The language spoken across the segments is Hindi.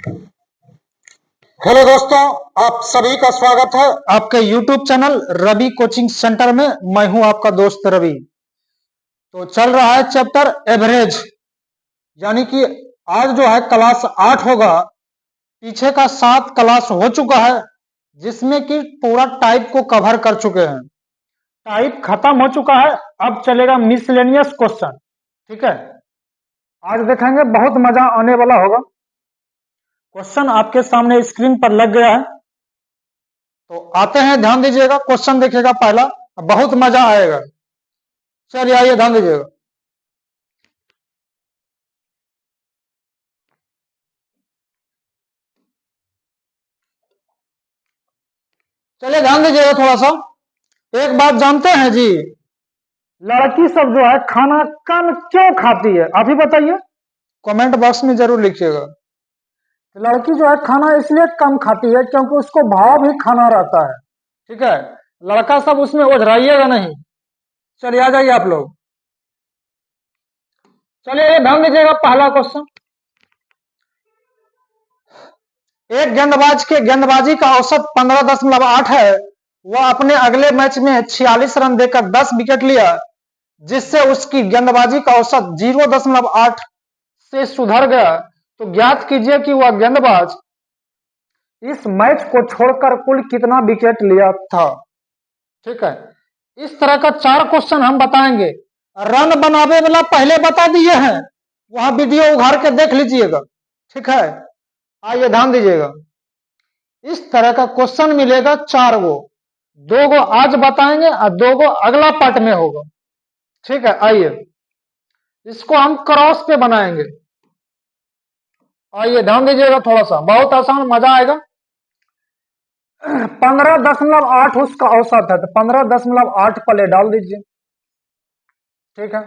हेलो दोस्तों, आप सभी का स्वागत है आपके YouTube channel Ravi coaching centre में। मैं हूं आपका दोस्त रवि। तो चल रहा है चैप्टर एवरेज, यानी कि आज जो है क्लास 8 होगा। पीछे का 7 क्लास हो चुका है, जिसमें कि पूरा टाइप को कवर कर चुके हैं। टाइप खत्म हो चुका है, अब चलेगा मिसलेनियस क्वेश्चन। ठीक है, आज देखेंगे, बहुत मजा आने वाला होगा। क्वेश्चन आपके सामने स्क्रीन पर लग गया है, तो आते हैं, ध्यान दीजिएगा। क्वेश्चन देखिएगा पहला, बहुत मजा आएगा। चलिए आइए, ध्यान दीजिएगा। चलिए ध्यान दीजिएगा थोड़ा सा। एक बात जानते हैं जी, लड़की सब जो है खाना कम क्यों खाती है? आप ही बताइए, कमेंट बॉक्स में जरूर लिखिएगा। लड़की जो है खाना इसलिए कम खाती है क्योंकि उसको भाव भी खाना रहता है। ठीक है, लड़का सब उसमें उधराइएगा नहीं। चलिए आ जाइए आप लोग। चलिए ध्यान दीजिएगा, पहला क्वेश्चन। एक गेंदबाज के गेंदबाजी का औसत 15.8 है। वह अपने अगले मैच में 46 रन देकर 10 विकेट लिया, जिससे उसकी गेंदबाजी का औसत 0.8 से सुधर गया। तो ज्ञात कीजिए कि वह गेंदबाज इस मैच को छोड़कर कुल कितना विकेट लिया था। ठीक है, इस तरह का 4 क्वेश्चन हम बताएंगे। रन बनावे वाला पहले बता दिए हैं, वहां वीडियो उघाड़ के देख लीजिएगा। ठीक है, आइए ध्यान दीजिएगा। इस तरह का क्वेश्चन मिलेगा 4 गो, 2 गो आज बताएंगे और 2 गो अगला पार्ट में होगा। ठीक है, आइए इसको हम क्रॉस पे बनाएंगे। आइए ध्यान दीजिएगा थोड़ा सा, बहुत आसान, मजा आएगा। 15.8 उसका औसत है, तो 15.8 पहले डाल दीजिए। ठीक है,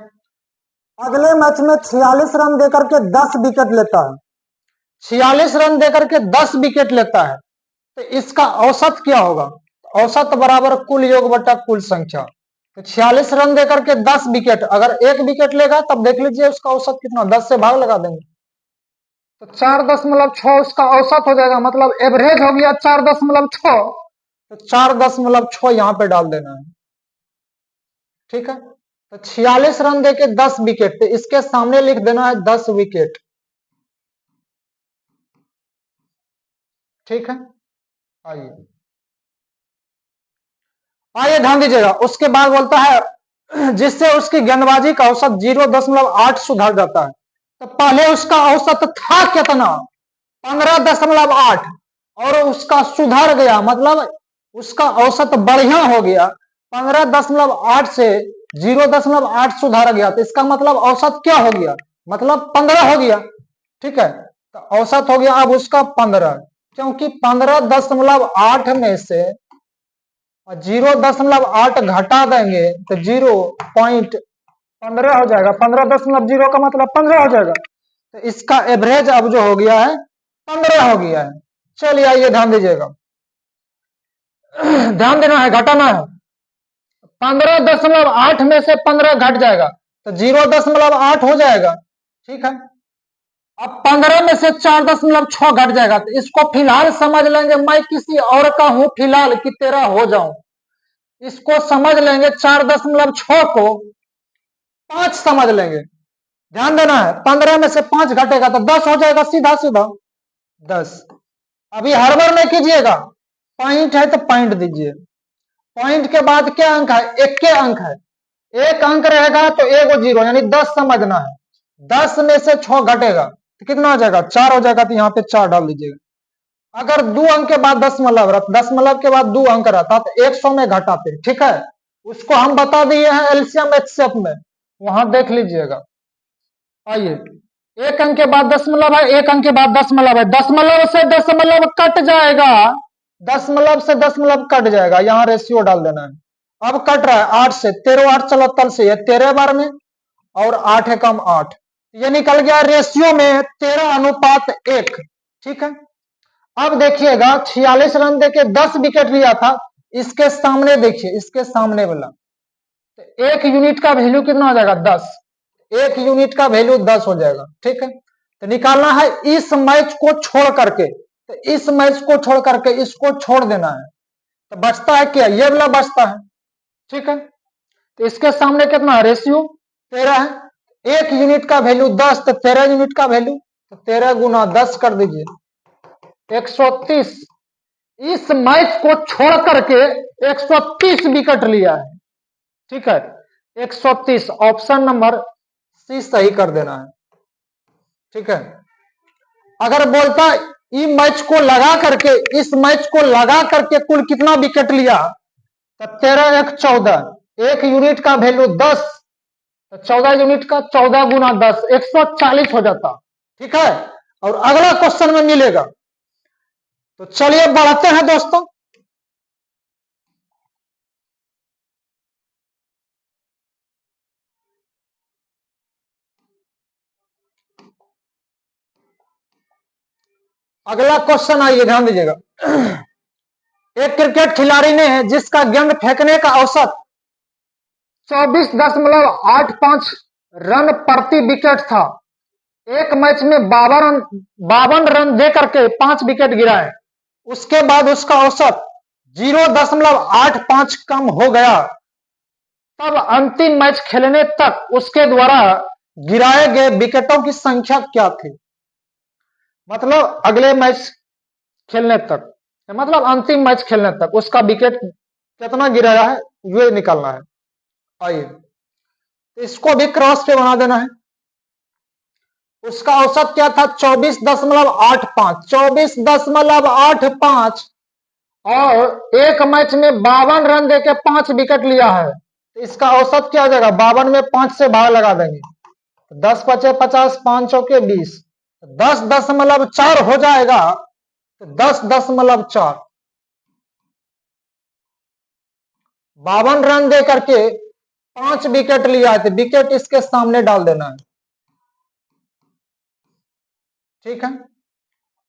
अगले मैच में 46 रन देकर के 10 विकेट लेता है। 46 रन देकर के 10 विकेट लेता है, तो इसका औसत क्या होगा? औसत बराबर कुल योग बटा कुल संख्या। तो 46 रन देकर के 10 विकेट, अगर 1 विकेट लेगा तब देख लीजिए उसका औसत कितना, 10 से भाग लगा देंगे तो 4.6 उसका औसत हो जाएगा, मतलब एवरेज हो गया 4.6। तो 4.6 यहां पे डाल देना है। ठीक है, तो 46 रन देके 10 विकेट, तो इसके सामने लिख देना है 10 विकेट। ठीक है, आइए आइए ध्यान दीजिएगा। उसके बाद बोलता है जिससे उसकी गेंदबाजी का औसत 0.8 सुधर जाता है। तो पहले उसका औसत था कितना? 15.8, और उसका सुधर गया, मतलब उसका औसत बढ़िया हो गया। 15.8 से 0.8 सुधार गया, तो इसका मतलब औसत क्या हो गया? मतलब 15 हो गया। ठीक है, तो औसत हो गया अब उसका 15, क्योंकि 15.8 में से 0.8 घटा देंगे तो 0.15 हो जाएगा। 15.0 का मतलब 15 हो जाएगा, तो इसका एवरेज अब जो हो गया है 15 हो गया है। चलिए आइए ध्यान दीजिएगा, ध्यान देना है, घटाना है। 15.8 में से 15 घट जाएगा तो 0.8 हो जाएगा। ठीक है, अब 15 में से 4.6 घट जाएगा, तो इसको फिलहाल समझ लेंगे मैं किसी और का हूं फिलहाल कि तेरा हो जाऊं। इसको समझ लेंगे 4.6 को 5 समझ लेंगे। ध्यान देना है, 15 में से 5 घटेगा तो 10 हो जाएगा, सीधा सीधा 10। अभी हड़बड़ नहीं कीजिएगा, पॉइंट है तो पॉइंट दीजिए। पॉइंट के बाद क्या अंक है? एक के अंक है, एक अंक रहेगा तो एगो जीरो, यानी 10 समझना है। 10 में से 6 घटेगा तो कितना हो जाएगा? 4 हो जाएगा, तो यहाँ पे 4 डाल दीजिएगा। अगर 2 अंक के बाद दशमलव रहता, दशमलव के बाद 2 अंक रहता तो 100 में घटाते। ठीक है, उसको हम बता दिए हैं एलसीएम एचसीएफ में, वहां देख लीजिएगा। आइए, एक अंक के बाद दशमलव है, एक अंक के बाद दशमलव है, दशमलव से दशमलव कट जाएगा, दशमलव से दशमलव कट जाएगा, यहाँ रेशियो डाल देना है। अब कट रहा है 8 से, 13 8 चलो तल से, 13 बार में, और 8 है कम 8, ये निकल गया रेशियो में 13:1। ठीक है, अब देखिएगा 46 रन देके 10 विकेट लिया था, इसके सामने देखिए, इसके सामने वाला, तो 1 यूनिट का वैल्यू कितना हो जाएगा? 10। 1 यूनिट का वैल्यू 10 हो जाएगा। ठीक है, तो निकालना है इस मैच को छोड़ करके, तो इस मैच को छोड़ करके इसको छोड़ देना है, तो बचता है क्या, ये वाला बचता है। ठीक है, तो इसके सामने कितना रेशियो 13 है, 1 यूनिट का वैल्यू 10, तो 13 यूनिट का वैल्यू, तो 13 गुना 10 कर दीजिए 130। इस मैच को छोड़ करके 130 विकेट लिया है। ठीक है, 130, ऑप्शन नंबर सी सही कर देना है। ठीक है, अगर बोलता इस मैच को लगा करके, इस मैच को लगा करके कुल कितना विकेट लिया, तो 13 1 14, 1 यूनिट का वैल्यू 10, तो 14 यूनिट का 14 गुना 10 140 हो जाता। ठीक है, और अगला क्वेश्चन में मिलेगा। तो चलिए बढ़ते हैं दोस्तों। अगला क्वेश्चन आइए, ध्यान दीजिएगा। एक क्रिकेट खिलाड़ी ने जिसका गेंद फेंकने का औसत 24.85 रन प्रति विकेट था, एक मैच में 52 रन दे करके 5 विकेट गिराए, उसके बाद उसका औसत 0.85 कम हो गया, तब अंतिम मैच खेलने तक उसके द्वारा गिराए गए विकेटों की संख्या क्या थी। मतलब अगले मैच खेलने तक, मतलब अंतिम मैच खेलने तक उसका विकेट कितना गिराया है, ये निकालना है। आइए, तो इसको भी क्रॉस पे बना देना है। उसका औसत क्या था, 24.85, 24.85, और एक मैच में 52 रन देके 5 विकेट लिया है, तो इसका औसत क्या हो जाएगा, 52 में 5 से भाग लगा देंगे, 10 पचे 50, 5 चौके 20, 10.4 हो जाएगा, तो 10.4, 52 रन दे करके 5 विकेट लिया है, तो विकेट इसके सामने डाल देना है। ठीक है,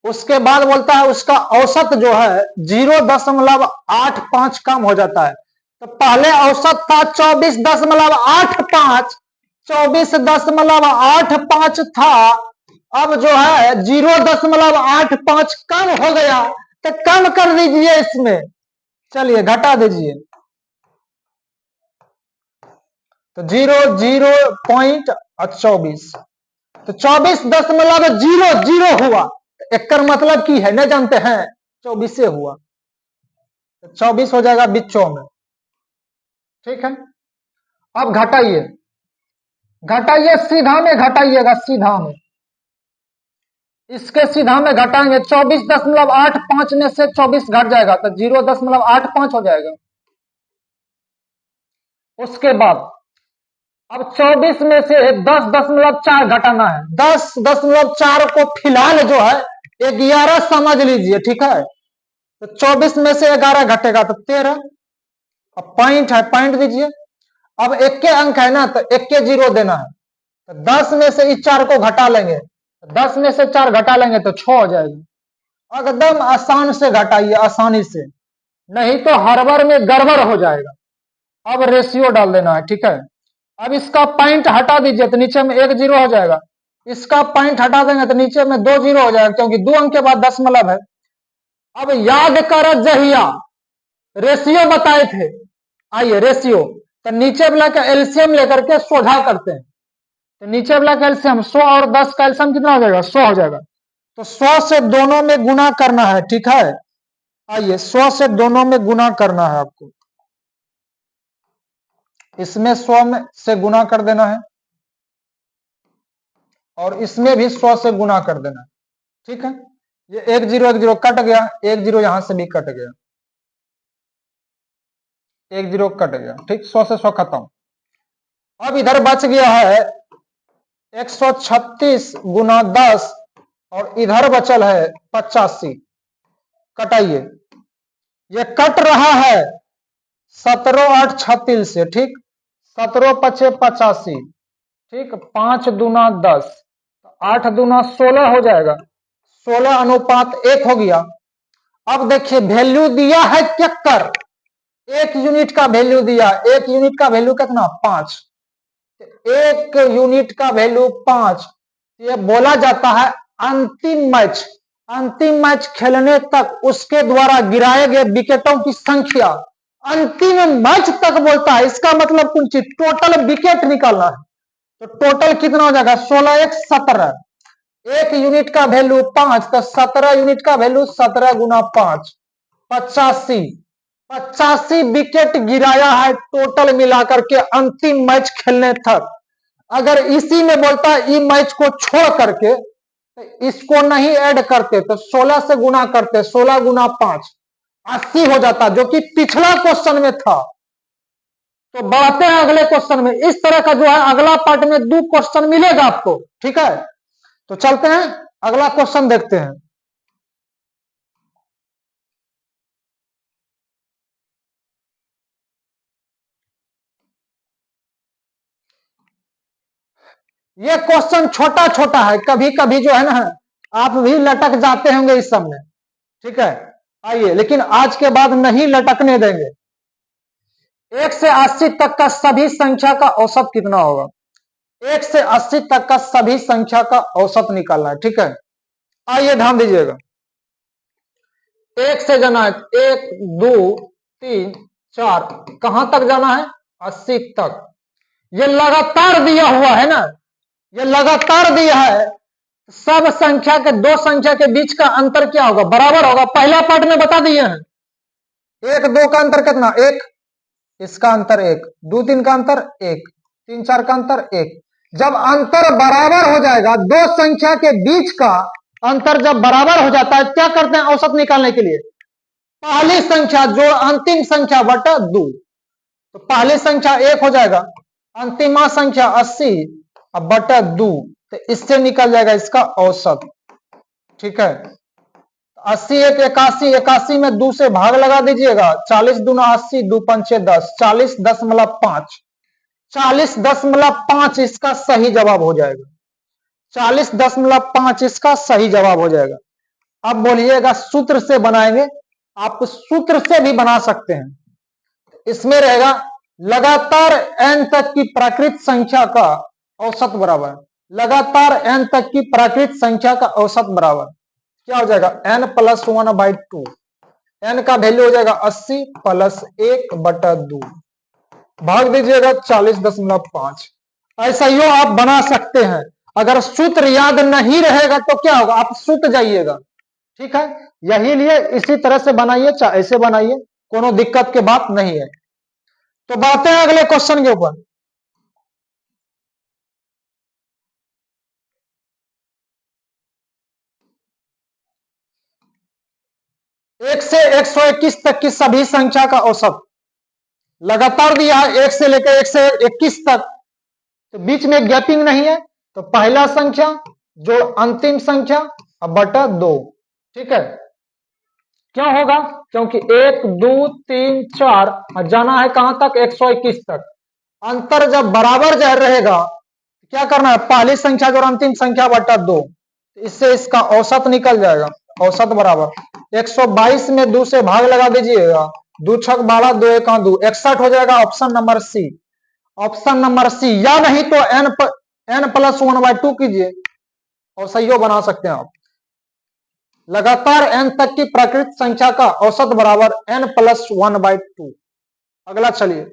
उसके बाद बोलता है उसका औसत जो है 0.85 कम हो जाता है। तो पहले औसत था 24.85, 24.85 था, अब जो है 0.85 कम हो गया, तो कम कर दीजिए इसमें, चलिए घटा दीजिए, तो 0.24, तो 24.00 हुआ, एक मतलब की है, नहीं जानते हैं, 24 से हुआ, तो 24 हो जाएगा बिच्चों में। ठीक है, अब घटाइए, घटाइए सीधा में घटाइएगा, सीधा में, इसके सीधा में घटाएंगे, 24.85 में से 24 घट जाएगा, तो 0.85 हो जाएगा। उसके बाद अब 24 में से 10.4 घटाना है, 10.4 को फिलहाल जो है 11 समझ लीजिए। ठीक है, तो 24 में से 11 घटेगा तो 13, अब पॉइंट है, पॉइंट दीजिए। अब एक के अंक है ना, तो एक के 0 देना है, तो 10 में से इस 4 को घटा लेंगे, 10 में से 4 घटा लेंगे तो 6 हो जाएगी। एकदम आसान से घटाइए, आसानी से, नहीं तो हड़बड़ में गड़बड़ हो जाएगा। अब रेशियो डाल देना है। ठीक है, अब इसका पॉइंट हटा दीजिए, तो नीचे में 1 0 हो जाएगा, इसका पॉइंट हटा देंगे तो नीचे में 2 0 हो जाएगा, क्योंकि 2 अंक के बाद दशमलव है। अब याद कर जहिया रेशियो बताए थे, आइए रेशियो, तो नीचे वाला का एलसीएम लेकर के सोझा करते हैं, तो नीचे वाला का एलसीएम 100 और 10 का एलसीएम कितना हो जाएगा, 100 हो जाएगा, तो 100 से दोनों में गुना करना है। ठीक है, आइए 100 से दोनों में गुना करना है आपको, इसमें 100 से गुना कर देना है, और इसमें भी 100 से गुना कर देना है। ठीक है, ये 1 0 कट गया, 1 0 यहां से भी कट गया, 1 0 कट गया। ठीक, 100 से 100 खत्म। अब इधर बच गया है 136 गुना 10, और इधर बचल है 85, कटाइए, ये कट रहा है 17 8 36 से। ठीक, 17 पचे 85, ठीक, 5 दूना 10, 8 दूना 16 हो जाएगा, 16:1 हो गया। अब देखिए वैल्यू दिया है चक्कर, 1 यूनिट का वैल्यू दिया, 1 यूनिट का वैल्यू कितना, 5, 1 यूनिट का वैल्यू 5, ये बोला जाता है अंतिम मैच। अंतिम मैच खेलने तक उसके द्वारा गिराए गए विकेटों की संख्या अंतिम मैच तक बोलता है। इसका मतलब कुछ टोटल विकेट निकालना है। तो टोटल कितना हो जाएगा? 16 एक 17। एक यूनिट का वैल्यू 5, तो 17 यूनिट का वैल्यू 17 गुना 5, 85। 85 विकेट गिराया है टोटल मिलाकर के अंतिम मैच खेलने तक। अगर इसी में बोलता है ई मैच को छोड़ करके, तो इसको नहीं ऐड करते तो 16 से गुना करते, 16 गुना 5 80 हो जाता, जो कि पिछला क्वेश्चन में था। तो बढ़ते हैं अगले क्वेश्चन में। इस तरह का जो है अगला पार्ट में 2 क्वेश्चन मिलेगा आपको, ठीक है। तो चलते हैं अगला क्वेश्चन देखते हैं। ये क्वेश्चन छोटा छोटा है, कभी कभी जो है ना आप भी लटक जाते होंगे इस सब में, ठीक है। आइए, लेकिन आज के बाद नहीं लटकने देंगे। 1 से 80 तक का सभी संख्या का औसत कितना होगा? 1 से 80 तक का सभी संख्या का औसत निकालना है, ठीक है। आइए ध्यान दीजिएगा। 1 से जाना है, 1 2 3 4, कहां तक जाना है? 80 तक। ये लगातार दिया हुआ है ना, ये लगातार दिया है। सब संख्या के, दो संख्या के बीच का अंतर क्या होगा? बराबर होगा। पहला पार्ट में बता दिए हैं। 1 2 का अंतर कितना? 1। इसका अंतर 1, 2 3 का अंतर 1, 3 4 का अंतर 1। जब अंतर बराबर हो जाएगा, दो संख्या के बीच का अंतर जब बराबर हो जाता है, क्या करते हैं औसत निकालने के लिए? पहली संख्या जोड़ अंतिम संख्या बटा 2। तो पहली संख्या 1 हो जाएगा, अंतिमा संख्या 80 अब बटा 2, तो इससे निकल जाएगा इसका औसत, ठीक है। 80 एक 81, 81 में 2 से भाग लगा दीजिएगा, 40 दूना 80, 2 पंचे 10, 40.5। 40.5 इसका सही जवाब हो जाएगा। 40.5 इसका सही जवाब हो जाएगा। अब बोलिएगा सूत्र से बनाएंगे, आप सूत्र से भी बना सकते हैं। इसमें रहेगा लगातार n तक की प्राकृत संख्या का औसत बराबर, लगातार n तक की प्राकृत संख्या का औसत बराबर क्या हो जाएगा? n plus 1/2। n का वैल्यू हो जाएगा 80 प्लस 1 बटा 2, भाग दीजिएगा 40.5। ऐसा ही आप बना सकते हैं। अगर सूत्र याद नहीं रहेगा तो क्या होगा? आप सूत जाइएगा, ठीक है। यही लिए इसी तरह से बनाइए, चाहे ऐसे बनाइए, कोनो दिक्कत की बात नहीं है। तो बढ़ते हैं अगले क्वेश्चन के ऊपर। एक से 121 तक की सभी संख्या का औसत लगातार दिया है, 1 से लेकर 121 तक, तो बीच में गैपिंग नहीं है। तो पहला संख्या जो अंतिम संख्या अब बटा 2, ठीक है। क्यों होगा? क्योंकि 1 2 3 4 जाना है कहां तक? 121 तक। अंतर जब बराबर जा रहेगा, क्या करना है? पहली संख्या जो अंतिम संख्या बटा 2, इससे इसका औसत निकल जाएगा। औसत बराबर 122 में 2 से भाग लगा दीजिएगा, 2 छक 12, 2 1 2, 61 हो जाएगा। Option number C, option number C. या नहीं तो n प्लस 1/2 कीजिए और सही बना सकते हैं आप। लगातार n तक की प्राकृत संख्या का औसत बराबर n प्लस 1/2। अगला चलिए,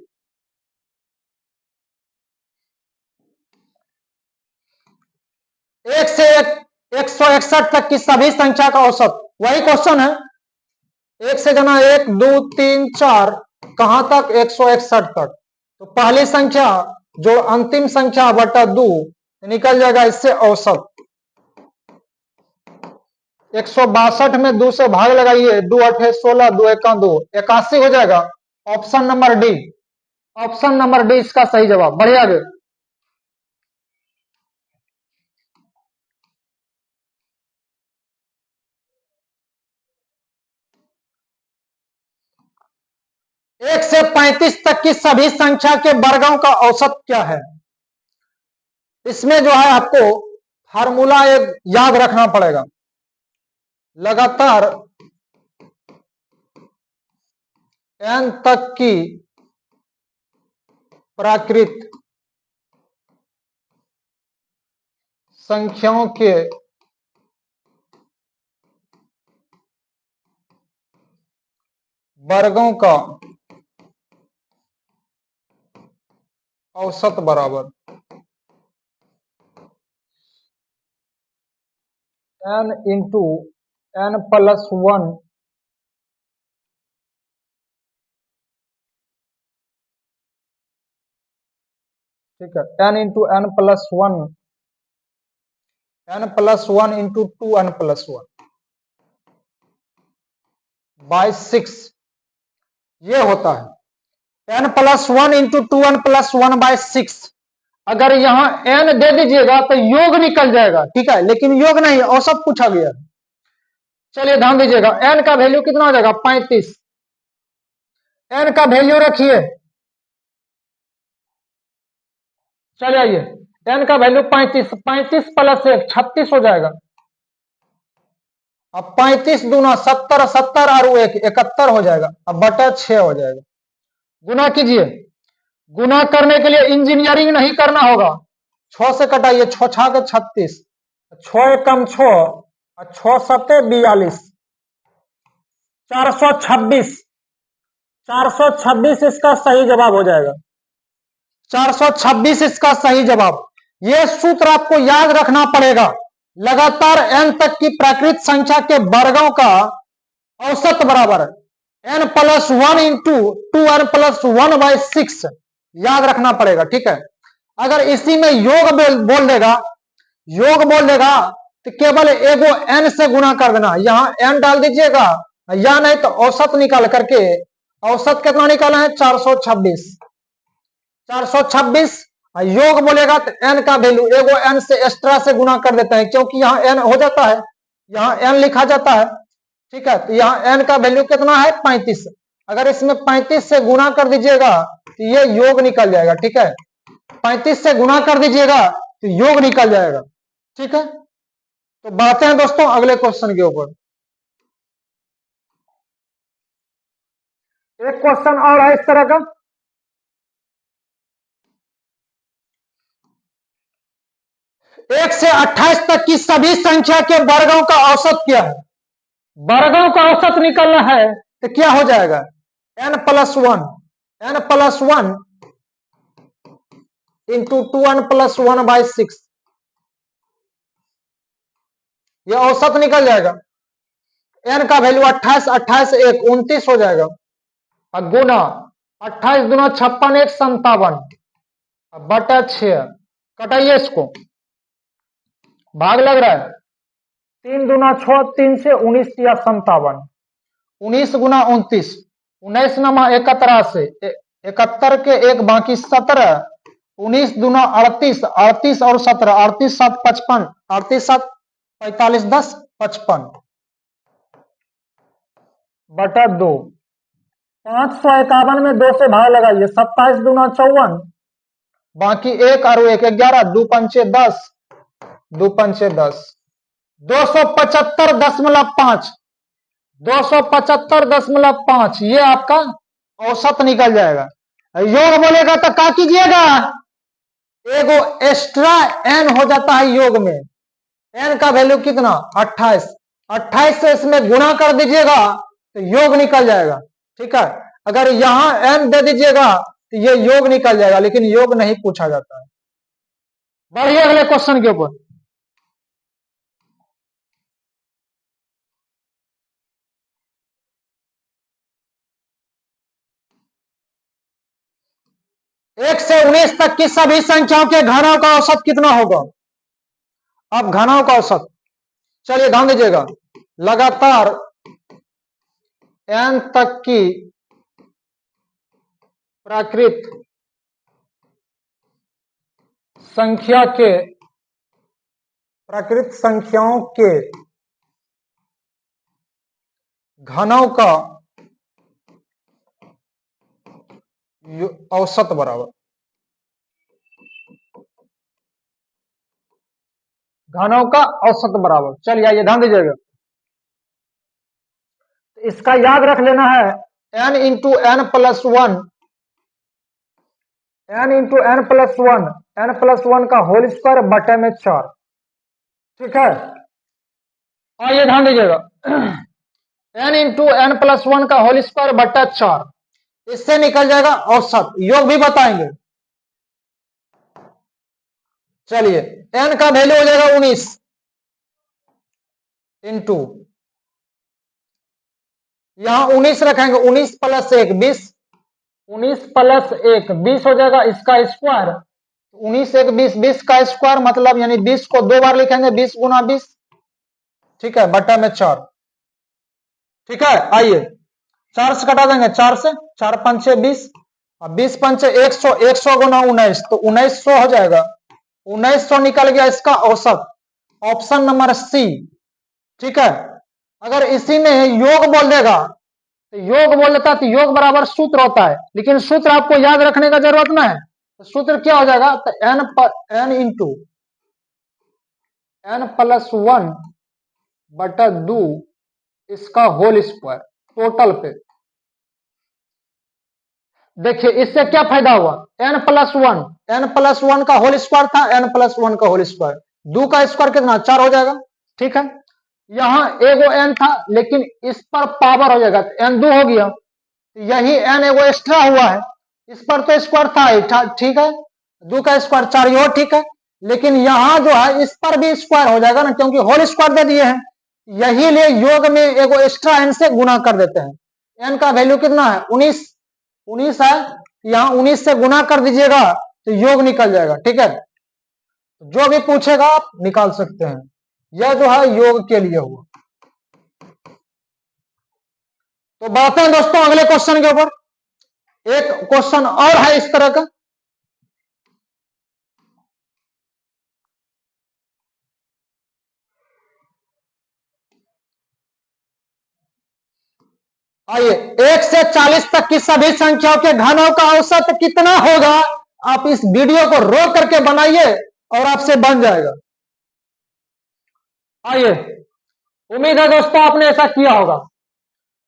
1 से 161 तक की सभी संख्या का औसत, वही क्वेश्चन है। 1 से जाना 1 2 3 4, कहां तक? 161 तक। तो पहली संख्या जो अंतिम संख्या बटा 2 निकल जाएगा इससे औसत। 162 में 2 से भाग लगाइए, 2 8 16, 2 1 2, 81 हो जाएगा। Option number D, option number D इसका सही जवाब। बढ़िया आगे। एक से 35 तक की सभी संख्या के वर्गों का औसत क्या है? इसमें जो है आपको फार्मूला एक याद रखना पड़ेगा। लगातार n तक की प्राकृत संख्याओं के वर्गों का औसत बराबर n इंटू n प्लस 1 ठीक है, n into n plus 1 into 2n plus 1 by 6 ये होता है n plus 1 into 2n plus 1 by 6। अगर यहां n दे दीजिएगा तो योग निकल जाएगा, ठीक है, लेकिन योग नहीं, औसत पूछा गया। चलिए ध्यान दीजिएगा, n का वैल्यू कितना हो जाएगा 35। n का वैल्यू रखिए, चलिए आइए, n का वैल्यू 35, 35 प्लस 1 36 हो जाएगा। अब 35 दूना 70, 70 और 1 71 हो जाएगा। अब बटा 6 हो जाएगा। गुना कीजिए, गुना करने के लिए इंजीनियरिंग नहीं करना होगा। 6 से कटाइए, 6 छा के 36, 6 एकम 6 और 6 सत्ते 42, 426, 426 इसका सही जवाब हो जाएगा। 426 इसका सही जवाब। यह सूत्र आपको याद रखना पड़ेगा। लगातार n तक की प्राकृत संख्या के वर्गों का औसत बराबर n plus 1 into 2n plus 1 by 6 याद रखना पड़ेगा, ठीक है। अगर इसी में योग बोल देगा तो केवल एगो n से गुना कर देना, यहां n डाल दीजिएगा, या नहीं तो औसत निकाल करके, औसत कितना निकाला है 426, 426 योग बोलेगा तो n का वैल्यू एगो n से एक्स्ट्रा से गुना कर देते हैं, क्योंकि यहाँ n हो जाता है, यहाँ n लिखा जाता है, ठीक है। तो यहाँ n का वैल्यू कितना है 35। अगर इसमें 35 से गुना कर दीजिएगा तो ये योग निकल जाएगा, ठीक है। 35 से गुना कर दीजिएगा तो योग निकल जाएगा, ठीक है। तो बढ़ते हैं दोस्तों अगले क्वेश्चन के ऊपर। एक क्वेश्चन और है इस तरह का, एक से 28 तक की सभी संख्या के वर्गों का औसत क्या है। वर्गों का औसत निकलना है तो क्या हो जाएगा n plus 1 into 2n plus 1 by 6, यह औसत निकल जाएगा। n का वैल्यू 28, 28 1 29 हो जाएगा। और गुना 28 दूना 56 1 57 बटा 6, कटाइए इसको, भाग लग रहा है, 3 दूना 6, 3 से 19 या 57, 19 गुना 29, 19 नमा 71, 71 के एक बाकी 17, 19 दूना 38, 38 और 17, 38 7 55, 38 7 45 10 55 बटा 2, 551 में 2 से भाग लगाइए, 27 दूना 54, बाकी 1 और 1 11, 2 पंचे 10, 2 पंचे 10, 275.5, 275.5 ये आपका औसत निकल जाएगा। योग बोलेगा तो क्या कीजिएगा, एगो एक्स्ट्रा n हो जाता है योग में, n का वैल्यू कितना 28, 28 से इसमें गुणा कर दीजिएगा तो योग निकल जाएगा, ठीक है। अगर यहां n दे दीजिएगा तो ये योग निकल जाएगा, लेकिन योग नहीं पूछा जाता है। बढ़िए अगले क्वेश्चन के ऊपर। एक से 19 तक की सभी संख्याओं के घनों का औसत कितना होगा। अब घनों का औसत, चलिए ध्यान दीजिएगा, लगातार n तक की प्राकृत संख्याओं के घनों का औसत बराबर, घनों का औसत बराबर। चलिए आइए ध्यान दीजिएगा, इसका याद रख लेना है n into n plus 1, n into n plus 1 का होल स्क्वायर बटे में 4, ठीक है, आइए ध्यान दीजिएगा। n into n plus one का होल स्क्वायर बट्टा 4, इससे निकल जाएगा औसत, योग भी बताएंगे। चलिए, n का वैल्यू हो जाएगा 19 इंटू, यहां 19 रखेंगे, 19 प्लस 1 20, 19 प्लस 1 20 हो जाएगा, इसका स्क्वायर 19 1 20, 20 का स्क्वायर मतलब यानी 20 को 2 बार लिखेंगे, 20 गुना 20, ठीक है, बट्टा में 4। ठीक है, आइए 4 से कटा देंगे, 4 से 4 पंचे 20, 20 पंचे 100, 100 गुना 19 तो 1900 हो जाएगा, 1900 निकल गया इसका औसत, ऑप्शन नंबर सी। ठीक है, अगर इसी में योग बोल देगा तो योग बोल देता है तो योग बराबर सूत्र होता है, लेकिन सूत्र आपको याद रखने का जरूरत ना है, तो सूत्र क्या हो जाएगा, तो n into n plus one बटा 2 इसका होल स्क्वायर टोटल पे। देखिए इससे क्या फायदा हुआ, एन प्लस वन का होल स्क्वायर था, एन प्लस वन का होल स्क्वायर, 2 का स्क्वायर कितना 4 हो जाएगा। ठीक है, यहां एगो एन था लेकिन इस पर पावर हो जाएगा, एन 2 हो गया, यही एन एगो एक्स्ट्रा हुआ है, इस पर तो स्क्वायर था ही, ठीक है, 2 का स्क्वायर 4 ये ठीक है, लेकिन यहां जो है इस पर भी स्क्वायर हो जाएगा ना, क्योंकि होल स्क्वायर दे दिए हैं, यही लिए योग में एगो एक्स्ट्रा एन से गुना कर देते हैं। एन का वैल्यू कितना है 19, 19 है, यहां 19 से गुना कर दीजिएगा तो योग निकल जाएगा। ठीक है, जो भी पूछेगा आप निकाल सकते हैं, यह जो है योग के लिए हुआ। तो बढ़ते हैं दोस्तों अगले क्वेश्चन के ऊपर, एक क्वेश्चन और है इस तरह का। आइए, 1 से 40 तक की सभी संख्याओं के घनों का औसत कितना होगा, आप इस वीडियो को रोक करके बनाइए और आपसे बन जाएगा। आइए, उम्मीद है दोस्तों आपने ऐसा किया होगा,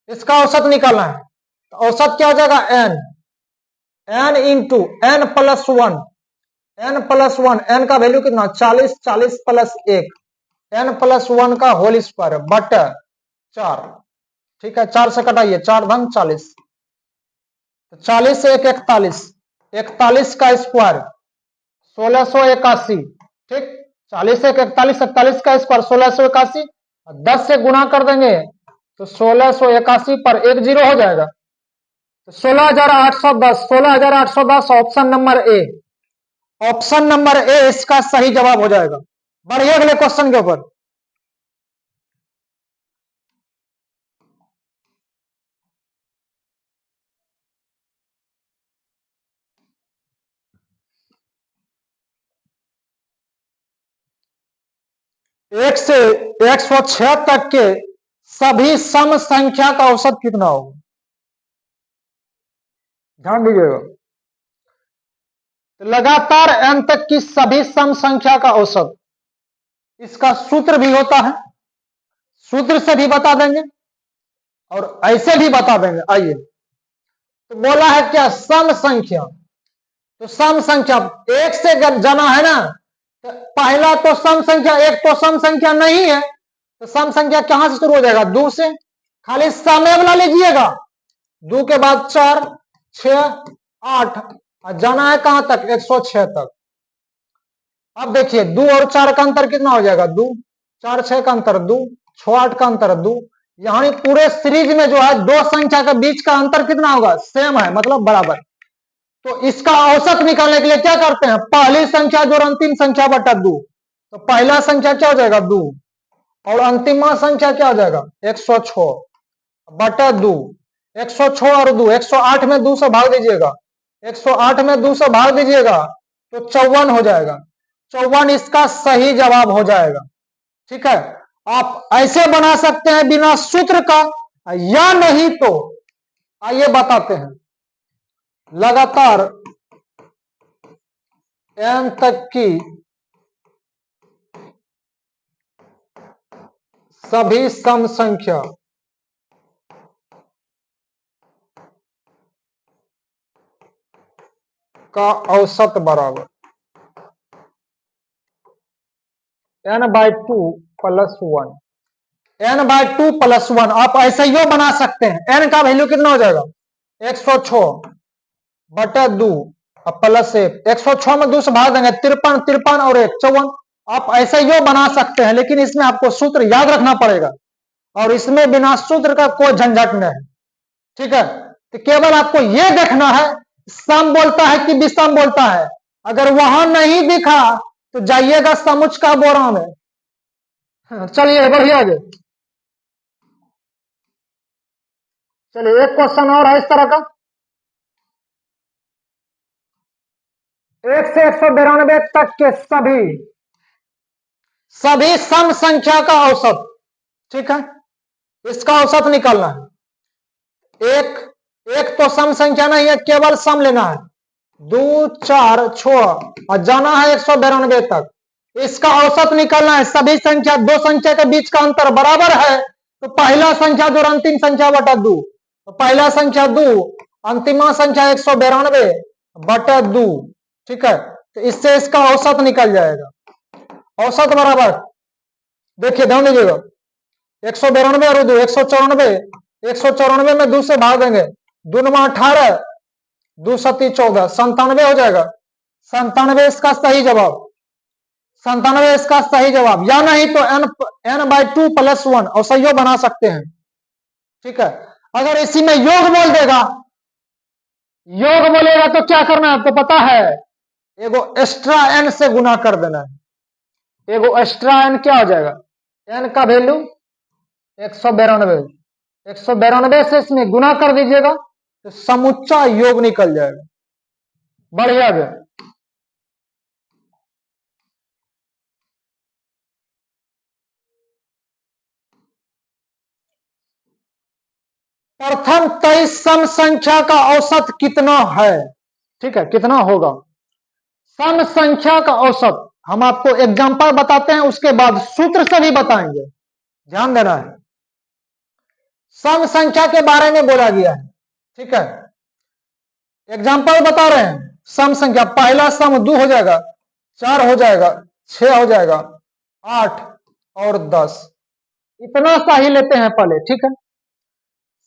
इसका औसत निकालना है, तो औसत क्या हो जाएगा n, n into n plus one, n plus one, n का वैल्यू कितना 40, 40 प्लस 1, एन प्लस वन का होल स्क्वायर बट 4। ठीक है, 4 से कटाइए, 4 धन 40, 40 से 1 41, 41 का स्क्वायर 1681। ठीक, 40 से 41, 41 का स्क्वायर 1681, 10 से गुणा कर देंगे तो 1681 पर 1 जीरो हो जाएगा, तो 16810, 16810 option number A, option number A इसका सही जवाब हो जाएगा। बढ़िए अगले क्वेश्चन के ऊपर। एक से 106 तक के सभी सम संख्या का औसत कितना होगा, ध्यान दीजिएगा। लगातार n तक की सभी सम संख्या का औसत, इसका सूत्र भी होता है, सूत्र से भी बता देंगे और ऐसे भी बता देंगे। आइए, तो बोला है क्या सम संख्या, तो सम संख्या एक से जाना है ना, तो पहला तो सम संख्या, एक तो सम संख्या नहीं है, तो सम संख्या कहां से शुरू हो जाएगा 2 से, खाली समय वाला लीजिएगा, 2 के बाद 4 6 8, और जाना है कहां तक 106 तक। अब देखिए 2 और 4 का अंतर कितना हो जाएगा 2, 4 6 का अंतर 2, 6 8 का अंतर 2, यानी पूरे सीरीज में जो है दो संख्या के बीच का अंतर कितना होगा सेम है, मतलब बराबर। तो इसका औसत निकालने के लिए क्या करते हैं, पहली संख्या जोड़ अंतिम संख्या बटा 2, तो पहला संख्या क्या हो जाएगा 2 और अंतिम संख्या क्या हो जाएगा 106 बटा 2, 106 और 2, 108 में 2 से भाग दीजिएगा, 108 में 2 से भाग दीजिएगा तो 54 हो जाएगा, 54 इसका सही जवाब हो जाएगा। ठीक है, आप ऐसे बना सकते हैं बिना सूत्र का, या नहीं तो आइए बताते हैं, लगातार n तक की सभी सम संख्या का औसत बराबर, n/2 + 1, n/2 + 1 आप ऐसे ही बना सकते हैं। n का वैल्यू कितना हो जाएगा 106/2 +1, 106 में 2 से भाग देंगे 53, 53 और 1 54। आप ऐसे ही बना सकते हैं, लेकिन इसमें आपको सूत्र याद रखना पड़ेगा, और इसमें बिना सूत्र का कोई झंझट नहीं है। ठीक है, तो केवल आपको यह देखना है सम बोलता है कि विषम बोलता है। अगर वहां नहीं दिखा तो जाइएगा समुच्चय बोरा में। चलिए बढ़िया जी, चलिए एक क्वेश्चन और है इस तरह का, 1 से 192 तक के सभी सम संख्या का औसत। ठीक है, इसका औसत निकालना है। एक एक तो सम संख्या नहीं है, केवल सम लेना है। 2 4 6 और जाना है 192 तक। इसका औसत निकालना है। सभी संख्या, दो संख्या के बीच का अंतर बराबर है तो पहला संख्या जोड़ अंतिम संख्या बटा 2, तो पहला संख्या 2, अंतिमा संख्या 192/2। ठीक है, तो इससे इसका औसत निकल जाएगा। औसत बराबर, देखिए ध्यान दीजिएगा, 192 और 2 194, 194 में 2 से भाग देंगे, 2 9 18, 2 7 14, 97 हो जाएगा। 97 इसका सही जवाब, 97 इसका सही जवाब, या नहीं तो n/2 + 1 और सही बना सकते हैं। ठीक है, अगर इसी में योग बोल देगा, योग बोलेगा तो क्या करना है आपको पता है, एगो एक्स्ट्रा n से गुना कर देना है। एगो एक्स्ट्रा n क्या हो जाएगा, n का वैल्यू 192, 192 से इसमें गुना कर दीजिएगा तो समुच्चा योग निकल जाएगा। बढ़िया गया। प्रथम 23 सम संख्या का औसत कितना है। ठीक है, कितना होगा सम संख्या का औसत। हम आपको एग्जांपल बताते हैं, उसके बाद सूत्र से भी बताएंगे, ध्यान देना है। सम संख्या के बारे में बोला गया है। ठीक है, एग्जांपल बता रहे हैं। सम संख्या, पहला सम 2 हो जाएगा, 4 हो जाएगा, 6 हो जाएगा, 8 और 10, इतना सा ही लेते हैं पहले। ठीक है,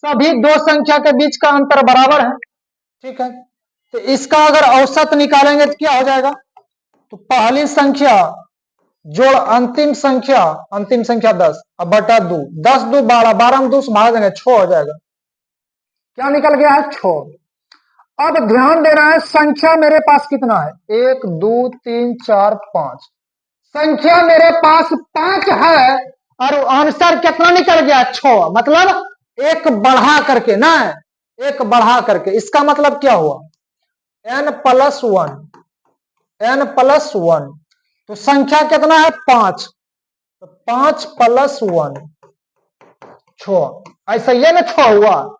सभी दो संख्या के बीच का अंतर बराबर है। ठीक है, तो इसका अगर औसत निकालेंगे तो क्या हो जाएगा, तो पहली संख्या जोड़ अंतिम संख्या 10 अब बटा 2, 10 2 12, 12 में 2 से भाग देंगे 6 हो जाएगा। क्या निकल गया है 6। अब ध्यान देना है, संख्या मेरे पास कितना है 1 2 3 4 5, संख्या मेरे पास 5 है और आंसर कितना निकल गया 6, मतलब एक बढ़ा करके ना, एक बढ़ा करके। इसका मतलब क्या हुआ n+1, n+1, तो संख्या कितना है 5, तो 5 + 1 6, ऐसा ये ना 6 हुआ।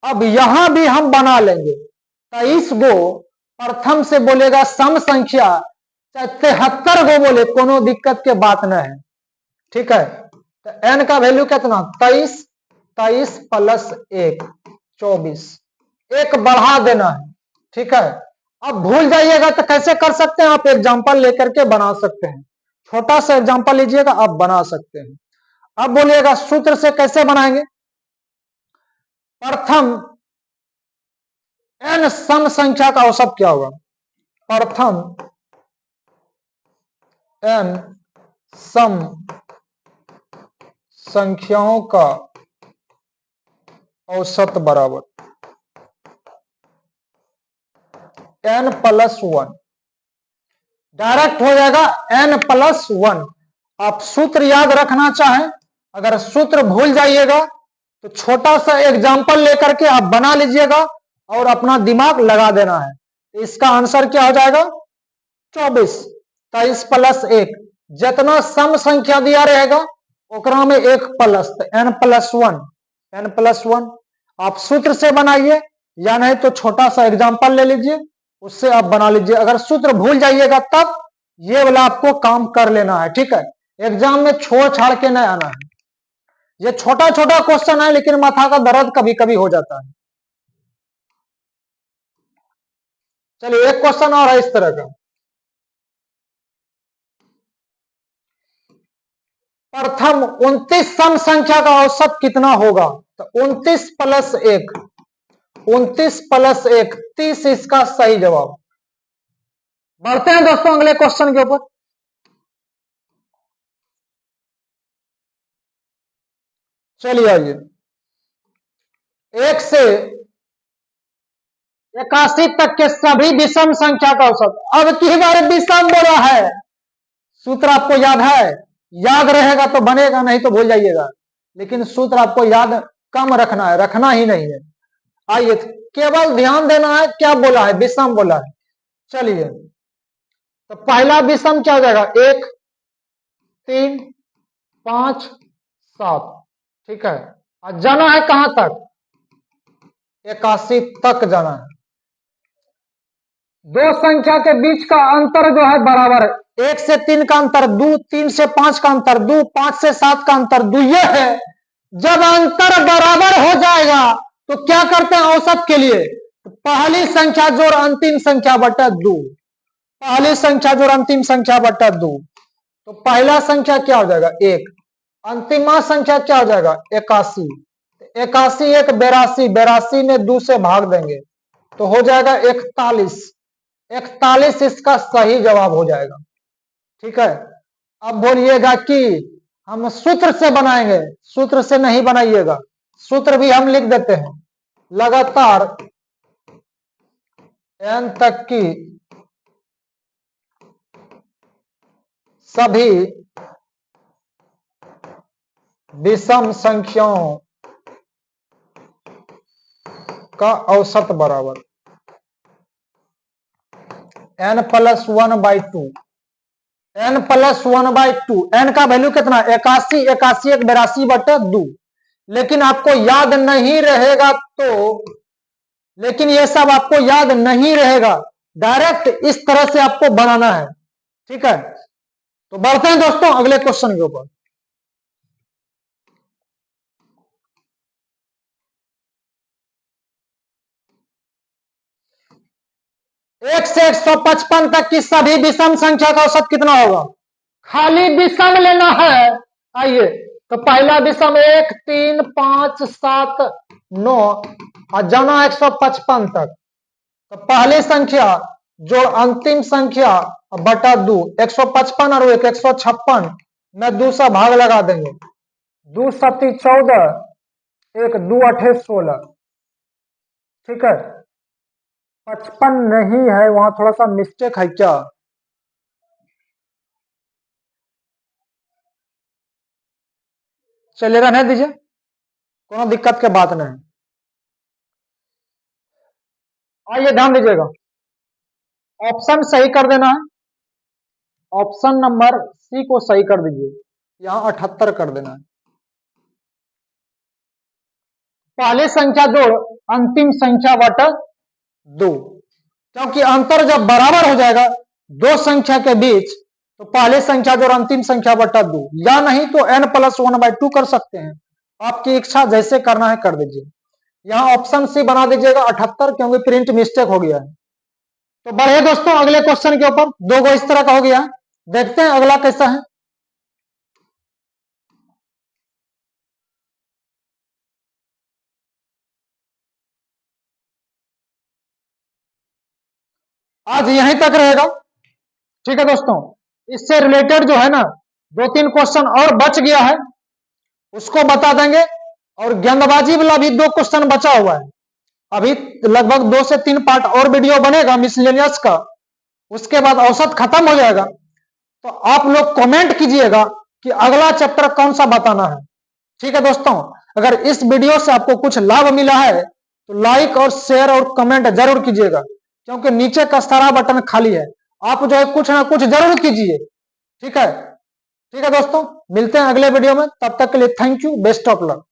अब यहां भी हम बना लेंगे 23 गो, प्रथम से बोलेगा सम संख्या, चाहे 73 गो बोले, कोनो दिक्कत के बात न है। ठीक है, तो n का वैल्यू कितना 23, 23 + 1 24, एक बढ़ा देना है। ठीक है, अब भूल जाइएगा तो कैसे कर सकते हैं, आप एग्जांपल लेकर के बना सकते हैं। छोटा सा एग्जांपल लीजिएगा, आप बना सकते हैं। अब बोलिएगा सूत्र से कैसे बनाएंगे। प्रथम n सम संख्या का औसत क्या होगा, प्रथम n सम संख्याओं का औसत बराबर n+1, डायरेक्ट हो जाएगा n+1। आप सूत्र याद रखना चाहें, अगर सूत्र भूल जाइएगा तो छोटा सा एग्जांपल लेकर के आप बना लीजिएगा और अपना दिमाग लगा देना है। इसका आंसर क्या हो जाएगा 24, 23 + 1, जितना सम संख्या दिया रहेगा ओकरा में 1 प्लस, n+1, n+1। आप सूत्र से बनाइए या नहीं तो छोटा सा एग्जांपल ले लीजिए, उससे आप बना लीजिए। अगर सूत्र भूल जाइएगा तब ये वाला आपको काम कर लेना है। ठीक है, एग्जाम में छोड़ छाड़ के नहीं आना है। ये छोटा छोटा क्वेश्चन है, लेकिन माथा का दर्द कभी कभी हो जाता है। चलिए एक क्वेश्चन और है इस तरह का, प्रथम 29 सम संख्या का औसत कितना होगा? तो 29 प्लस 1, 29 प्लस 1 30 इसका सही जवाब। बढ़ते हैं दोस्तों अगले क्वेश्चन के ऊपर। चलिए आइए, 1 से 81 तक के सभी विषम संख्या का औसत। अब की बार विषम बोला है, सूत्र आपको याद है? याद रहेगा तो बनेगा, नहीं तो भूल जाइएगा, लेकिन सूत्र आपको याद कम रखना है, रखना ही नहीं है। आइए, केवल ध्यान देना है क्या बोला है, विषम बोला है। चलिए, तो पहला विषम क्या हो जाएगा? 1 3 5 7, ठीक है। और जाना है कहां तक? 81 तक जाना है। दो संख्या के बीच का अंतर जो है बराबर है। 1 से 3 का अंतर 2, 3 से 5 का अंतर 2, 5 से 7 का अंतर 2। ये है, जब अंतर बराबर हो जाएगा तो क्या करते हैं औसत के लिए? पहली संख्या जोड़ अंतिम संख्या बटा 2, पहली संख्या जोड़ अंतिम संख्या बटा 2। तो पहला संख्या क्या हो जाएगा? 1। अंतिमा संख्या क्या हो जाएगा? 81। 81 1 82, 82 में 2 से भाग देंगे तो हो जाएगा 41। 41 इसका सही जवाब हो जाएगा, ठीक है। अब बोलिएगा कि हम सूत्र से बनाएंगे, सूत्र से नहीं बनाइएगा, सूत्र भी हम लिख देते हैं। लगातार n तक की सभी विषम संख्याओं का औसत बराबर n plus 1/2, n plus 1/2। n का वैल्यू कितना? 81, 81 1 82 बटे 2। लेकिन आपको याद नहीं रहेगा तो, लेकिन ये सब आपको याद नहीं रहेगा, डायरेक्ट इस तरह से आपको बनाना है, ठीक है। तो बढ़ते हैं दोस्तों अगले क्वेश्चन के ऊपर। एक से 155 तक की सभी विषम संख्या का औसत कितना होगा? खाली विषम लेना है। आइए, तो पहला विषम 1 3 5 7 9 और जाना 155 तक। तो पहली संख्या जो अंतिम संख्या बटा 2, 155 और 1 156 में 2 से भाग लगा देंगे। 2 7 14, 1 2 8 16, ठीक है। 55 नहीं है, वहां थोड़ा सा मिस्टेक है क्या? चलिए रहने दीजिए, कोनो दिक्कत के बात नहीं। आइए ध्यान दीजिएगा, ऑप्शन सही कर देना है। ऑप्शन नंबर सी को सही कर दीजिए, यहां 78 कर देना है। पहली संख्या जोड़ अंतिम संख्या बटा 2, क्योंकि अंतर जब बराबर हो जाएगा दो संख्या के बीच तो पहली संख्या जोड़ अंतिम संख्या बटा 2, या नहीं तो n प्लस 1/2 कर सकते हैं। आपकी इच्छा, जैसे करना है कर दीजिए। यहां ऑप्शन सी बना दीजिएगा 78, क्योंकि प्रिंट मिस्टेक हो गया है। तो बढ़े दोस्तों अगले क्वेश्चन के ऊपर। दो गो इस तरह का हो गया, देखते हैं अगला कैसा है। आज यहीं तक रहेगा, ठीक है दोस्तों। इससे रिलेटेड जो है ना 2-3 क्वेश्चन और बच गया है, उसको बता देंगे। और गेंदबाजी वाला भी 2 क्वेश्चन बचा हुआ है। अभी लगभग 2 से 3 पार्ट और वीडियो बनेगा मिसलेनियस का, उसके बाद औसत खत्म हो जाएगा। तो आप लोग कमेंट कीजिएगा कि अगला चैप्टर कौन सा बताना है, ठीक है दोस्तों। अगर इस वीडियो से आपको कुछ लाभ मिला है तो लाइक और शेयर और कमेंट जरूर कीजिएगा, क्योंकि नीचे का सारा बटन खाली है। आप जो है कुछ ना कुछ जरूर कीजिए, ठीक है। ठीक है दोस्तों, मिलते हैं अगले वीडियो में, तब तक के लिए thank you, best of luck.